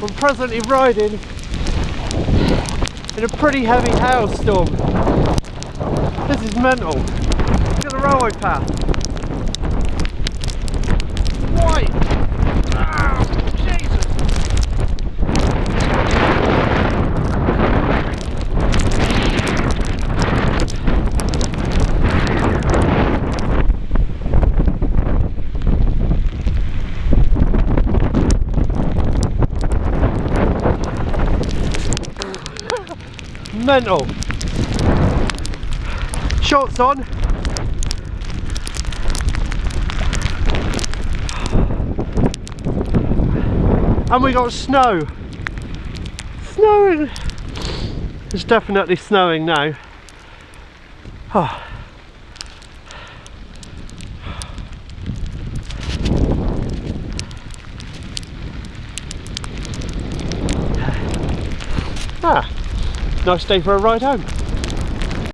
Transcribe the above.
I'm presently riding in a pretty heavy hailstorm. This is mental. Look at the railway path. White! Oh, Jesus! Mental. Shorts on. And we got snow. Snowing. It's definitely snowing now. Oh. Ah, nice day for a ride home.